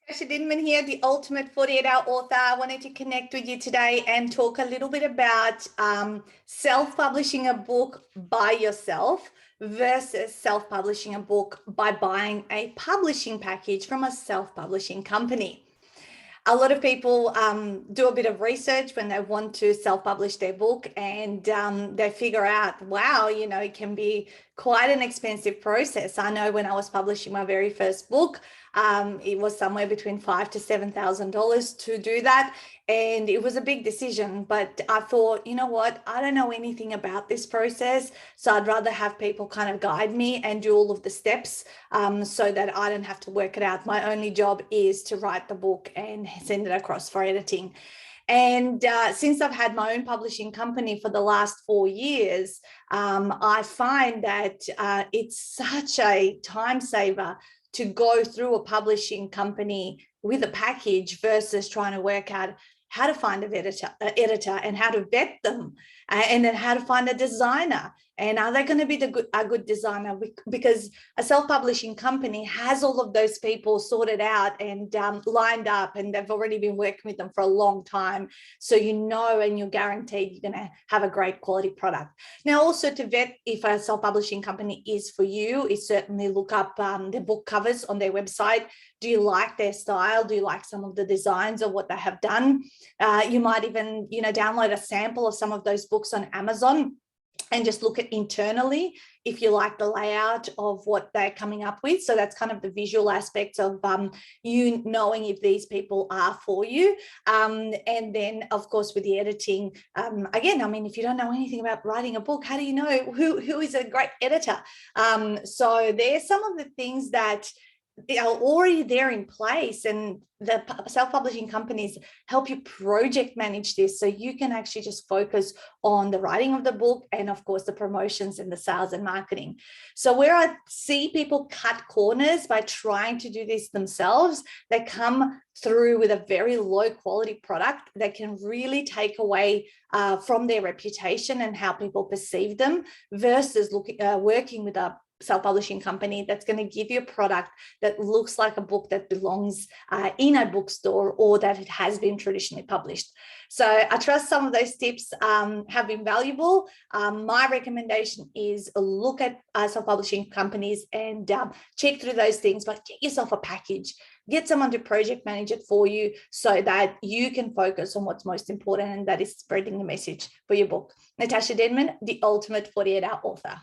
Natasha Dinman here, the Ultimate 48-Hour Author. I wanted to connect with you today and talk a little bit about self-publishing a book by yourself versus self-publishing a book by buying a publishing package from a self-publishing company. A lot of people do a bit of research when they want to self-publish their book, and they figure out, wow, it can be quite an expensive process. I know when I was publishing my very first book, it was somewhere between $5,000 to $7,000 to do that. And it was a big decision, but I thought, you know what, I don't know anything about this process. So I'd rather have people kind of guide me and do all of the steps so that I don't have to work it out. My only job is to write the book and send it across for editing. And since I've had my own publishing company for the last 4 years, I find that it's such a time saver to go through a publishing company with a package versus trying to work out how to find an editor and how to vet them, and then how to find a designer. And are they going to be a good designer? Because a self-publishing company has all of those people sorted out and lined up, and they've already been working with them for a long time. So and you're guaranteed you're going to have a great quality product. Now, also to vet if a self-publishing company is for you, is certainly look up the book covers on their website. Do you like their style? Do you like some of the designs of what they have done? You might even, download a sample of some of those books on Amazon and just look at internally if you like the layout of what they're coming up with. So that's kind of the visual aspects of you knowing if these people are for you. And then, of course, with the editing, again, if you don't know anything about writing a book, how do you know who is a great editor? So there's some of the things that are already there in place, and the self-publishing companies help you project manage this so you can actually just focus on the writing of the book and, of course, the promotions and the sales and marketing. So where I see people cut corners by trying to do this themselves, they come through with a very low quality product that can really take away from their reputation and how people perceive them, versus working with a self-publishing company that's going to give you a product that looks like a book that belongs in a bookstore, or that it has been traditionally published. So I trust some of those tips have been valuable. My recommendation is look at self-publishing companies and check through those things, but get yourself a package. Get someone to project manage it for you so that you can focus on what's most important, and that is spreading the message for your book. Natasha Denman, the Ultimate 48-Hour Author.